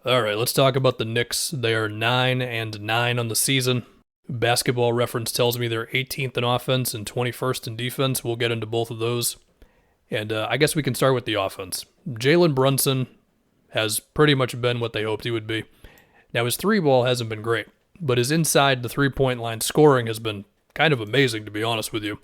All right, let's talk about the Knicks. They are 9-9 on the season. Basketball Reference tells me they're 18th in offense and 21st in defense. We'll get into both of those. And I guess we can start with the offense. Jalen Brunson has pretty much been what they hoped he would be. Now, his three ball hasn't been great, but his inside the three-point line scoring has been kind of amazing, to be honest with you.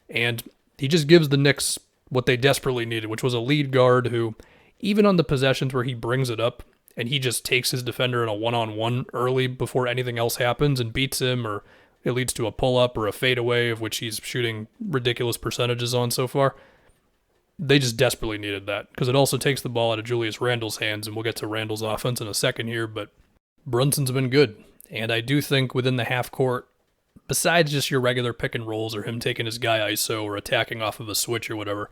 And he just gives the Knicks what they desperately needed, which was a lead guard who, even on the possessions where he brings it up, and he just takes his defender in a one-on-one early before anything else happens and beats him, or it leads to a pull-up or a fadeaway, of which he's shooting ridiculous percentages on so far. They just desperately needed that, because it also takes the ball out of Julius Randle's hands, and we'll get to Randle's offense in a second here, but Brunson's been good. And I do think within the half court, besides just your regular pick and rolls or him taking his guy ISO or attacking off of a switch or whatever,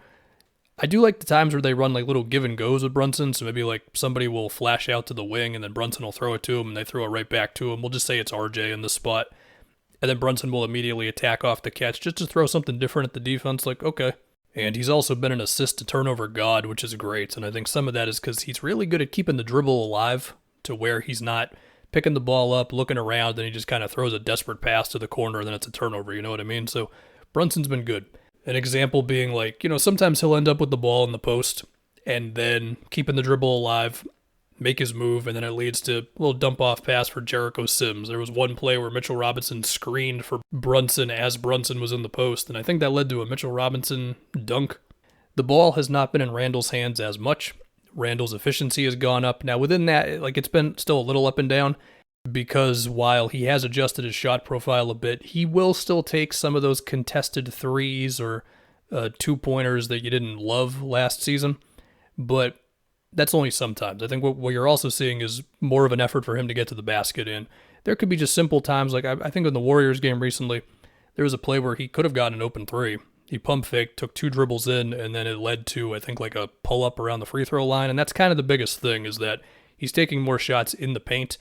I do like the times where they run like little give and goes with Brunson. So maybe like somebody will flash out to the wing and then Brunson will throw it to him and they throw it right back to him. We'll just say it's RJ in this spot. And then Brunson will immediately attack off the catch just to throw something different at the defense. Like, okay. And he's also been an assist to turnover god, which is great. And I think some of that is because he's really good at keeping the dribble alive to where he's not picking the ball up, looking around, and he just kind of throws a desperate pass to the corner and then it's a turnover. You know what I mean? So Brunson's been good. An example being like, sometimes he'll end up with the ball in the post and then keeping the dribble alive, make his move, and then it leads to a little dump-off pass for Jericho Sims. There was one play where Mitchell Robinson screened for Brunson as Brunson was in the post, and I think that led to a Mitchell Robinson dunk. The ball has not been in Randle's hands as much. Randle's efficiency has gone up. Now, within that, it's been still a little up and down, because while he has adjusted his shot profile a bit, he will still take some of those contested threes or two-pointers that you didn't love last season. But that's only sometimes. I think what you're also seeing is more of an effort for him to get to the basket. And there could be just simple times, like I think in the Warriors game recently, there was a play where he could have gotten an open three. He pump faked, took two dribbles in, and then it led to, I think, like a pull-up around the free throw line. And that's kind of the biggest thing, is that he's taking more shots in the paint.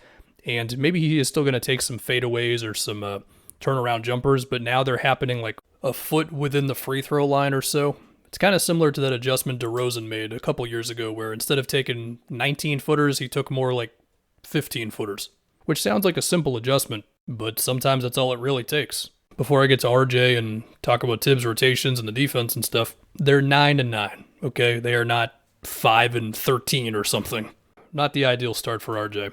And maybe he is still going to take some fadeaways or some turnaround jumpers, but now they're happening like a foot within the free throw line or so. It's kind of similar to that adjustment DeRozan made a couple years ago, where instead of taking 19-footers, he took more like 15-footers, which sounds like a simple adjustment, but sometimes that's all it really takes. Before I get to RJ and talk about Tibbs' rotations and the defense and stuff, they're 9-9, okay? They are not 5-13 or something. Not the ideal start for RJ.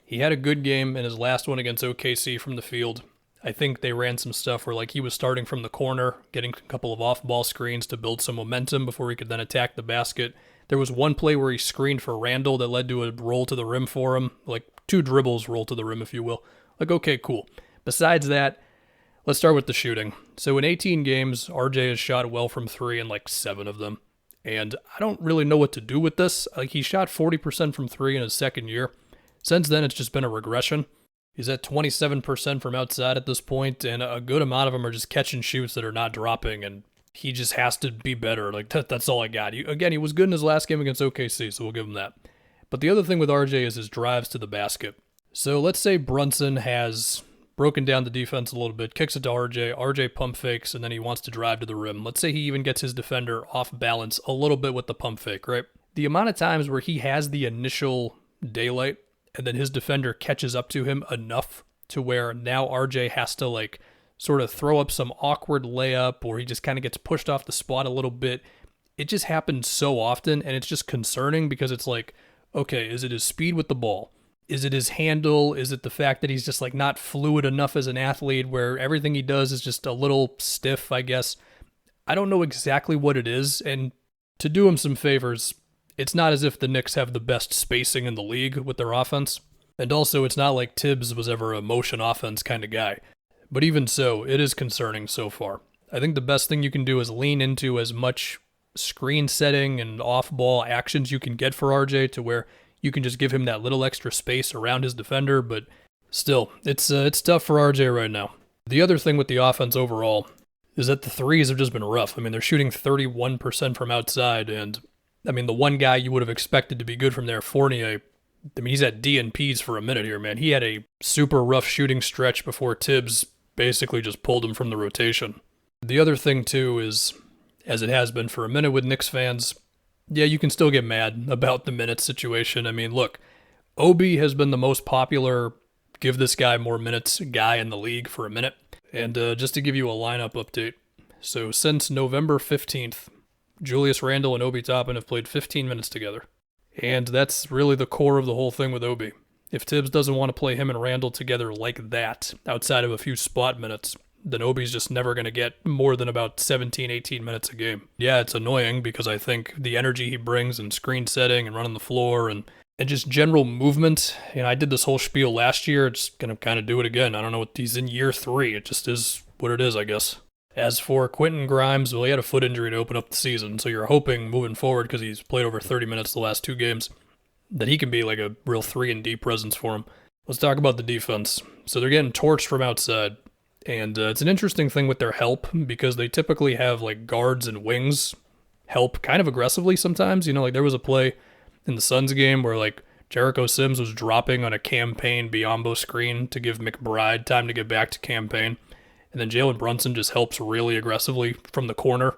He had a good game in his last one against OKC from the field. I think they ran some stuff where like he was starting from the corner, getting a couple of off-ball screens to build some momentum before he could then attack the basket. There was one play where he screened for Randle that led to a roll to the rim for him, like two dribbles roll to the rim, if you will. Like, okay, cool. Besides that, let's start with the shooting. So in 18 games, RJ has shot well from three in like 7 of them. And I don't really know what to do with this. Like, he shot 40% from three in his second year. Since then, it's just been a regression. He's at 27% from outside at this point, and a good amount of them are just catch and shoots that are not dropping, and he just has to be better. Like, that's all I got. Again, he was good in his last game against OKC, so we'll give him that. But the other thing with RJ is his drives to the basket. So let's say Brunson has broken down the defense a little bit, kicks it to RJ, RJ pump fakes, and then he wants to drive to the rim. Let's say he even gets his defender off balance a little bit with the pump fake, right? The amount of times where he has the initial daylight, and then his defender catches up to him enough to where now RJ has to like sort of throw up some awkward layup, or he just kind of gets pushed off the spot a little bit. It just happens so often, and it's just concerning because it's like, okay, is it his speed with the ball? Is it his handle? Is it the fact that he's just like not fluid enough as an athlete where everything he does is just a little stiff, I guess? I don't know exactly what it is, and to do him some favors, it's not as if the Knicks have the best spacing in the league with their offense. And also, it's not like Tibbs was ever a motion offense kind of guy. But even so, it is concerning so far. I think the best thing you can do is lean into as much screen setting and off-ball actions you can get for RJ to where you can just give him that little extra space around his defender. But still, it's tough for RJ right now. The other thing with the offense overall is that the threes have just been rough. I mean, they're shooting 31% from outside, and I mean, the one guy you would have expected to be good from there, Fournier, I mean, he's at DNPs for a minute here, man. He had a super rough shooting stretch before Tibbs basically just pulled him from the rotation. The other thing, too, is, as it has been for a minute with Knicks fans, yeah, you can still get mad about the minutes situation. I mean, look, Obi has been the most popular, give this guy more minutes guy in the league for a minute. And just to give you a lineup update, so since November 15th, Julius Randle and Obi Toppin have played 15 minutes together. And that's really the core of the whole thing with Obi. If Tibbs doesn't want to play him and Randle together like that, outside of a few spot minutes, then Obi's just never going to get more than about 17, 18 minutes a game. Yeah, it's annoying because I think the energy he brings in screen setting and running the floor and just general movement, I did this whole spiel last year, it's going to kind of do it again. I don't know what he's in year 3. It just is what it is, I guess. As for Quentin Grimes, well, he had a foot injury to open up the season, so you're hoping moving forward, because he's played over 30 minutes the last 2 games, that he can be like a real 3-and-D presence for him. Let's talk about the defense. So they're getting torched from outside, and it's an interesting thing with their help, because they typically have like guards and wings help kind of aggressively sometimes. Like there was a play in the Suns game where like Jericho Sims was dropping on a campaign Biyombo screen to give McBride time to get back to campaign. And then Jalen Brunson just helps really aggressively from the corner.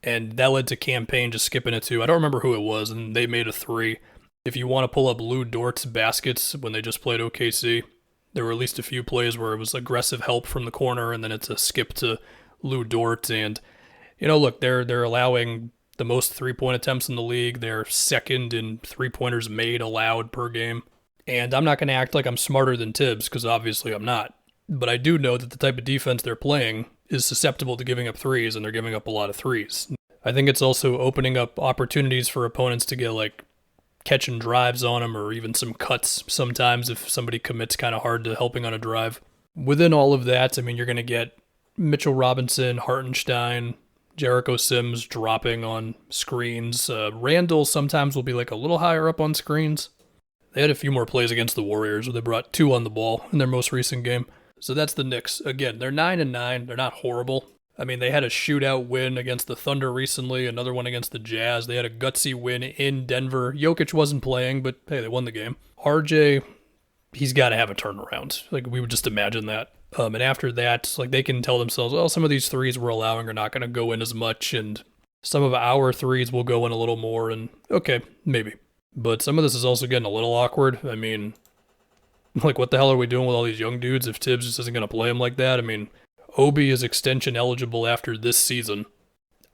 And that led to campaign just skipping it too. I don't remember who it was, and they made a 3. If you want to pull up Lou Dort's baskets when they just played OKC, there were at least a few plays where it was aggressive help from the corner, and then it's a skip to Lou Dort. And, look, they're allowing the most 3-point attempts in the league. They're second in 3-pointers made allowed per game. And I'm not going to act like I'm smarter than Tibbs, because obviously I'm not. But I do know that the type of defense they're playing is susceptible to giving up threes, and they're giving up a lot of threes. I think it's also opening up opportunities for opponents to get like catching drives on them, or even some cuts sometimes if somebody commits kind of hard to helping on a drive. Within all of that, you're going to get Mitchell Robinson, Hartenstein, Jericho Sims dropping on screens. Randall sometimes will be like a little higher up on screens. They had a few more plays against the Warriors where they brought 2 on the ball in their most recent game. So that's the Knicks. Again, they're 9-9. They're not horrible. They had a shootout win against the Thunder recently, another one against the Jazz. They had a gutsy win in Denver. Jokic wasn't playing, but hey, they won the game. RJ, he's got to have a turnaround. We would just imagine that. And after that, they can tell themselves, well, some of these threes we're allowing are not going to go in as much, and some of our threes will go in a little more, and okay, maybe. But some of this is also getting a little awkward. What the hell are we doing with all these young dudes if Tibbs just isn't going to play them like that? Obi is extension eligible after this season.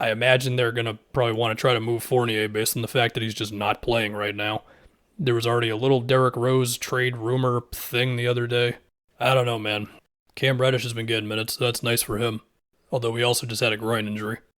I imagine they're going to probably want to try to move Fournier based on the fact that he's just not playing right now. There was already a little Derrick Rose trade rumor thing the other day. I don't know, man. Cam Reddish has been getting minutes, so that's nice for him. Although he also just had a groin injury.